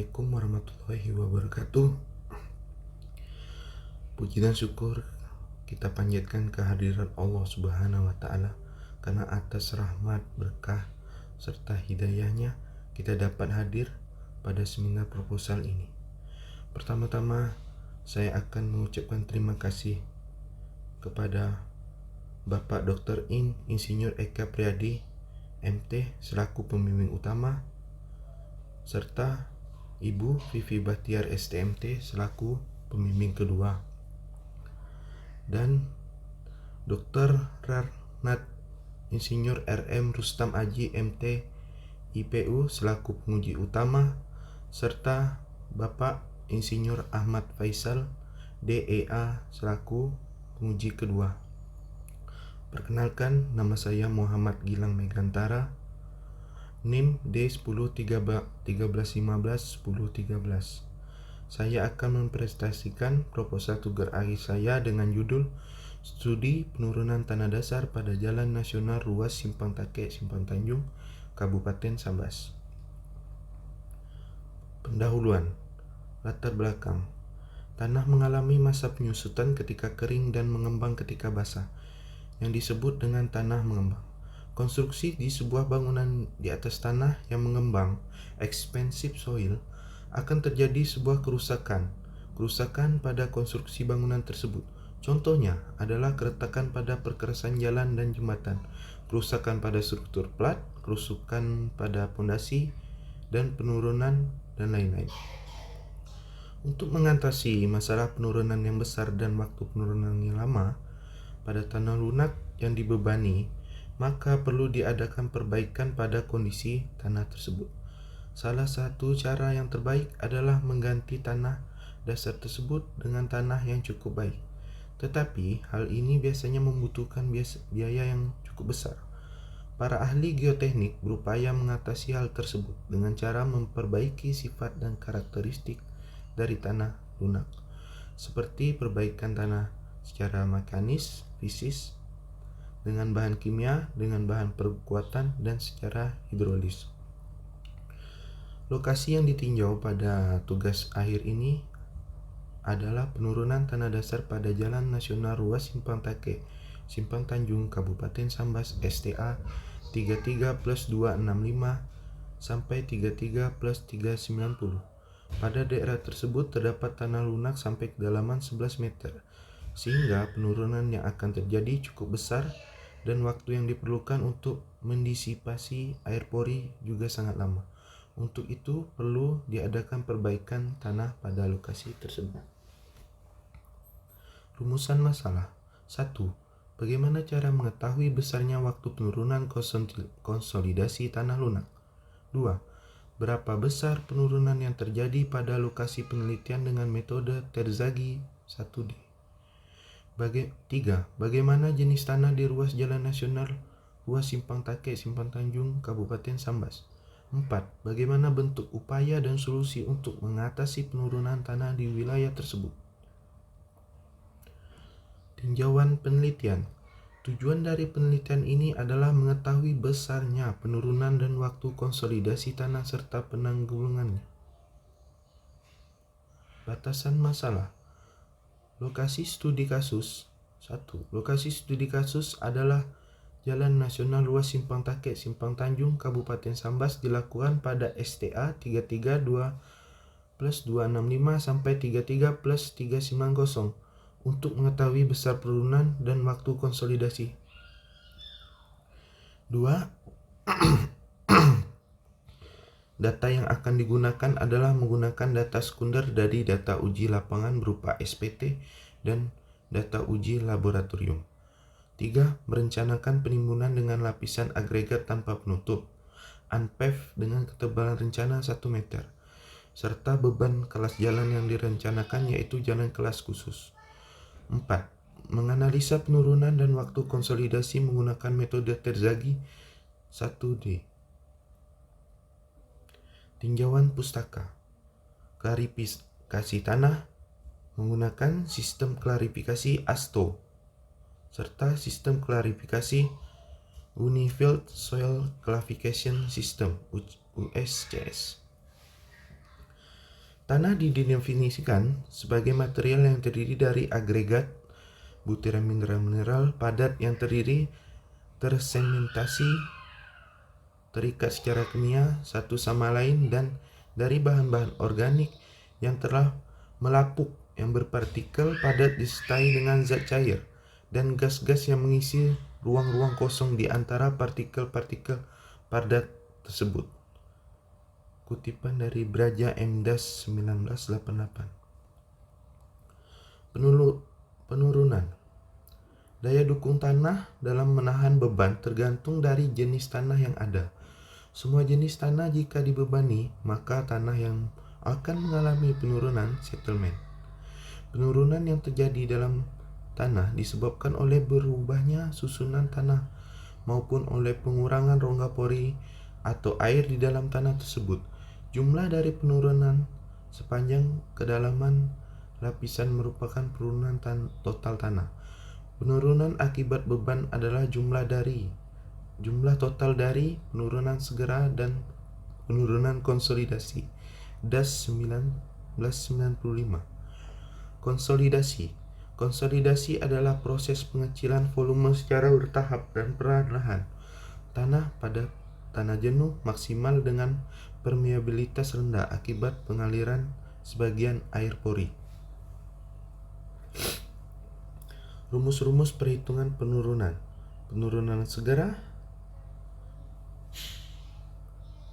Assalamualaikum warahmatullahi wabarakatuh. Puji dan syukur kita panjatkan kehadiran Allah Subhanahu wa Ta'ala, karena atas rahmat, berkah, serta hidayahnya kita dapat hadir pada seminar proposal ini. Pertama-tama saya akan mengucapkan terima kasih kepada Bapak Dr. Insinyur Eka Priadi MT selaku pembimbing utama, serta Ibu Vivi Bahtiar STMT selaku pembimbing kedua, dan Dr. Rarnat Insinyur RM Rustam Aji MT IPU selaku penguji utama, serta Bapak Insinyur Ahmad Faisal DEA selaku penguji kedua. Perkenalkan, nama saya Muhammad Gilang Megantara, NIM D1013151013. Saya akan mempresentasikan proposal tugas akhir saya dengan judul Studi Penurunan Tanah Dasar pada Jalan Nasional Ruas Simpang Take Simpang Tanjung, Kabupaten Sambas. Pendahuluan. Latar belakang. Tanah mengalami masa penyusutan ketika kering dan mengembang ketika basah, yang disebut dengan tanah mengembang. Konstruksi di sebuah bangunan di atas tanah yang mengembang, expansive soil, akan terjadi sebuah kerusakan pada konstruksi bangunan tersebut. Contohnya adalah keretakan pada perkerasan jalan dan jembatan, kerusakan pada struktur plat, kerusakan pada pondasi, dan penurunan dan lain-lain. Untuk mengatasi masalah penurunan yang besar dan waktu penurunan yang lama pada tanah lunak yang dibebani, maka perlu diadakan perbaikan pada kondisi tanah tersebut. Salah satu cara yang terbaik adalah mengganti tanah dasar tersebut dengan tanah yang cukup baik. Tetapi hal ini biasanya membutuhkan biaya yang cukup besar. Para ahli geoteknik berupaya mengatasi hal tersebut dengan cara memperbaiki sifat dan karakteristik dari tanah lunak, seperti perbaikan tanah secara mekanis, fisik, dengan bahan kimia, dengan bahan perkuatan, dan secara hidrolis. Lokasi yang ditinjau pada tugas akhir ini adalah penurunan tanah dasar pada Jalan Nasional Ruas Simpang Take Simpang Tanjung, Kabupaten Sambas, STA 33+265 sampai 33+390. Pada daerah tersebut terdapat tanah lunak sampai kedalaman 11 meter, sehingga penurunan yang akan terjadi cukup besar dan waktu yang diperlukan untuk mendisipasi air pori juga sangat lama. Untuk itu perlu diadakan perbaikan tanah pada lokasi tersebut. Rumusan masalah. 1. Bagaimana cara mengetahui besarnya waktu penurunan konsolidasi tanah lunak? 2. Berapa besar penurunan yang terjadi pada lokasi penelitian dengan metode Terzaghi 1D? 3. Bagaimana jenis tanah di ruas jalan nasional ruas Simpang Take Simpang Tanjung, Kabupaten Sambas? 4. Bagaimana bentuk upaya dan solusi untuk mengatasi penurunan tanah di wilayah tersebut? Tinjauan penelitian. Tujuan dari penelitian ini adalah mengetahui besarnya penurunan dan waktu konsolidasi tanah serta penanggulangannya. Batasan masalah. Lokasi studi kasus. 1. Lokasi studi kasus adalah Jalan Nasional Ruas Simpang Take Simpang Tanjung, Kabupaten Sambas, dilakukan pada STA 332+265 sampai 33+390 untuk mengetahui besar penurunan dan waktu konsolidasi. 2. Data yang akan digunakan adalah menggunakan data sekunder dari data uji lapangan berupa SPT dan data uji laboratorium. 3. Merencanakan penimbunan dengan lapisan agregat tanpa penutup, unpaved dengan ketebalan rencana 1 meter, serta beban kelas jalan yang direncanakan yaitu jalan kelas khusus. 4. Menganalisa penurunan dan waktu konsolidasi menggunakan metode Terzaghi 1D. Tinjauan pustaka. Klarifikasi tanah menggunakan sistem klarifikasi ASTO serta sistem klarifikasi Unified Soil Classification System (USCS). Tanah didefinisikan sebagai material yang terdiri dari agregat, butiran mineral-mineral padat yang tersementasi, terikat secara kimia satu sama lain, dan dari bahan-bahan organik yang telah melapuk, yang berpartikel padat disertai dengan zat cair dan gas-gas yang mengisi ruang-ruang kosong di antara partikel-partikel padat tersebut. Kutipan dari Braja M. 1988. Penurunan. Daya dukung tanah dalam menahan beban tergantung dari jenis tanah yang ada. Semua jenis tanah jika dibebani, maka tanah yang akan mengalami penurunan settlement. Penurunan yang terjadi dalam tanah disebabkan oleh berubahnya susunan tanah maupun oleh pengurangan rongga pori atau air di dalam tanah tersebut. Jumlah dari penurunan sepanjang kedalaman lapisan merupakan penurunan total tanah. Penurunan akibat beban adalah jumlah total dari penurunan segera dan penurunan konsolidasi. DAS 1995. Konsolidasi adalah proses pengecilan volume secara bertahap dan perlahan tanah pada tanah jenuh maksimal dengan permeabilitas rendah akibat pengaliran sebagian air pori. Rumus-rumus perhitungan penurunan. Penurunan segera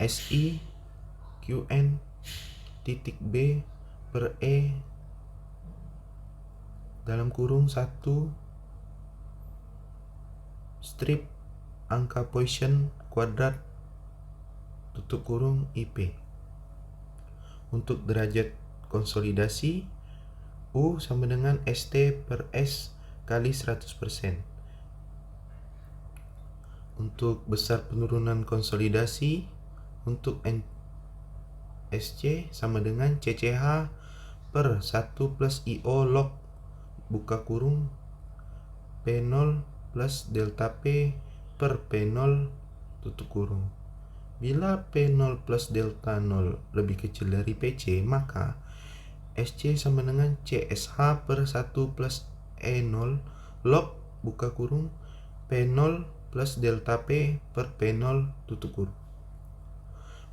SI QN titik B per E dalam kurung 1 strip angka Poisson kuadrat tutup kurung IP. Untuk derajat konsolidasi, U sama dengan ST per S kali 100%. Untuk besar penurunan konsolidasi, untuk SC sama dengan CCH per 1 plus IO log buka kurung P0 plus delta P per P0 tutup kurung. Bila P0 plus delta 0 lebih kecil dari PC, maka SC sama dengan CSH per 1 plus E0 log buka kurung P0 plus delta P per P0 tutup kurung.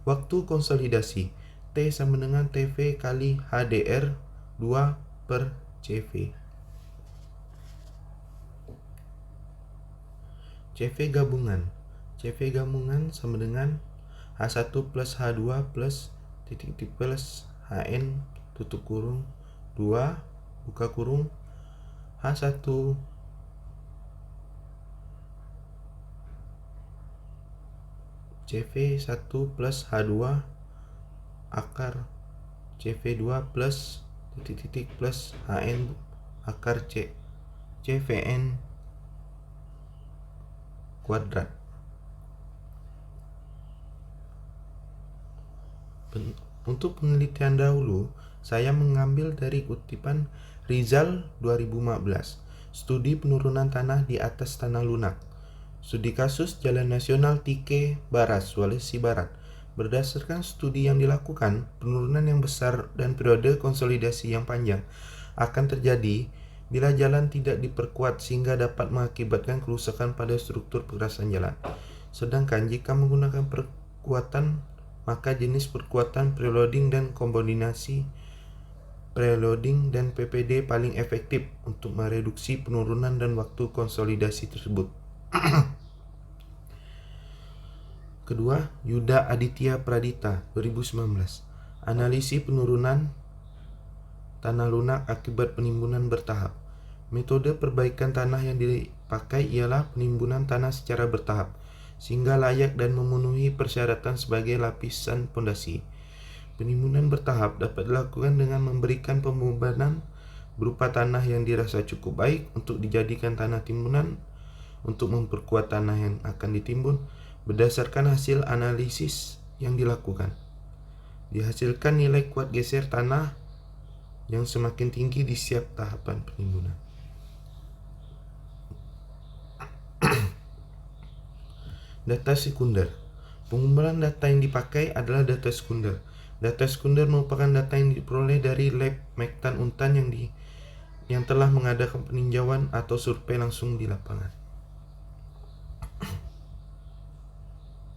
Waktu konsolidasi T sama dengan TV kali HDR 2 per CV. CV gabungan sama dengan H1 plus H2 plus titik plus HN tutup kurung 2 buka kurung H1 CV1 plus H2 akar CV2 plus titik plus HN akar CVN kuadrat. Untuk penelitian dahulu, saya mengambil dari kutipan Rizal 2015, studi penurunan tanah di atas tanah lunak. Studi kasus Jalan Nasional Tike Barat, Sulawesi Barat. Berdasarkan studi yang dilakukan, penurunan yang besar dan periode konsolidasi yang panjang akan terjadi bila jalan tidak diperkuat sehingga dapat mengakibatkan kerusakan pada struktur pergerasan jalan. Sedangkan jika menggunakan perkuatan, maka jenis perkuatan preloading dan kombinasi preloading dan PPD paling efektif untuk mereduksi penurunan dan waktu konsolidasi tersebut. Kedua, Yuda Aditya Pradita 2019. Analisis penurunan tanah lunak akibat penimbunan bertahap. Metode perbaikan tanah yang dipakai ialah penimbunan tanah secara bertahap sehingga layak dan memenuhi persyaratan sebagai lapisan pondasi. Penimbunan bertahap dapat dilakukan dengan memberikan pembebanan berupa tanah yang dirasa cukup baik untuk dijadikan tanah timbunan untuk memperkuat tanah yang akan ditimbun berdasarkan hasil analisis yang dilakukan. Dihasilkan nilai kuat geser tanah yang semakin tinggi di setiap tahapan penimbunan. Data sekunder. Pengumpulan data yang dipakai adalah data sekunder. Data sekunder merupakan data yang diperoleh dari lab Mektan Untan yang telah mengadakan peninjauan atau survei langsung di lapangan.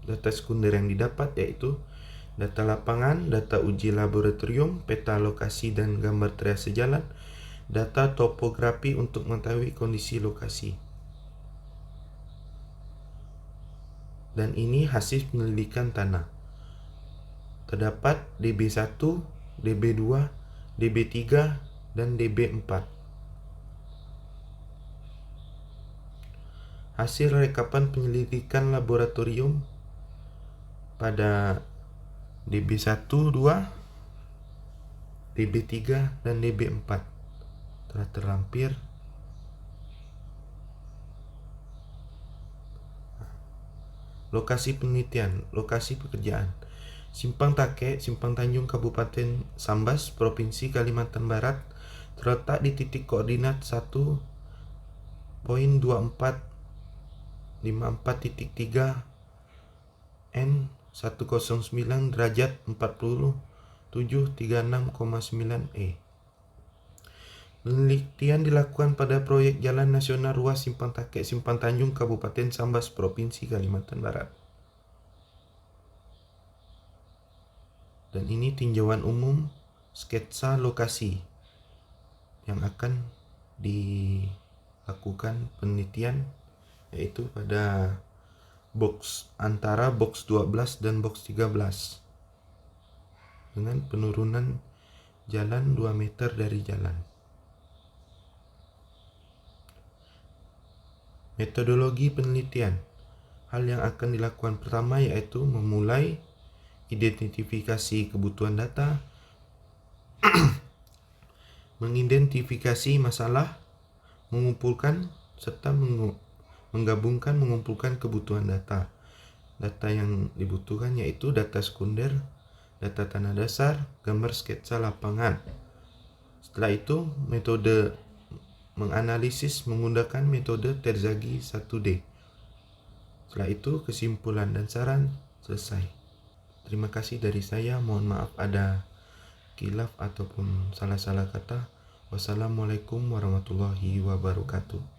Data sekunder yang didapat yaitu data lapangan, data uji laboratorium, peta lokasi dan gambar triase jalan, data topografi untuk mengetahui kondisi lokasi. Dan ini hasil penyelidikan tanah. Terdapat DB1, DB2, DB3, dan DB4. Hasil rekapan penyelidikan laboratorium pada DB1, 2, DB3, dan DB4 telah terlampir. Lokasi penelitian, lokasi pekerjaan. Simpang Take, Simpang Tanjung, Kabupaten Sambas, Provinsi Kalimantan Barat, terletak di titik koordinat 1.2454.3 N 109 derajat 4736,9 E. Penelitian dilakukan pada proyek Jalan Nasional Ruas Simpang Take, Simpang Tanjung, Kabupaten Sambas, Provinsi Kalimantan Barat. Dan ini tinjauan umum sketsa lokasi yang akan dilakukan penelitian, yaitu pada antara box 12 dan box 13 dengan penurunan jalan 2 meter dari jalan. Metodologi penelitian. Hal yang akan dilakukan pertama yaitu memulai identifikasi kebutuhan data, mengidentifikasi masalah, mengumpulkan serta mengumpulkan kebutuhan data. Data yang dibutuhkan yaitu data sekunder, data tanah dasar, gambar sketsa lapangan. Setelah itu, metode menganalisis menggunakan metode Terzaghi 1D. Setelah itu, kesimpulan dan saran selesai. Terima kasih dari saya. Mohon maaf ada khilaf ataupun salah-salah kata. Wassalamualaikum warahmatullahi wabarakatuh.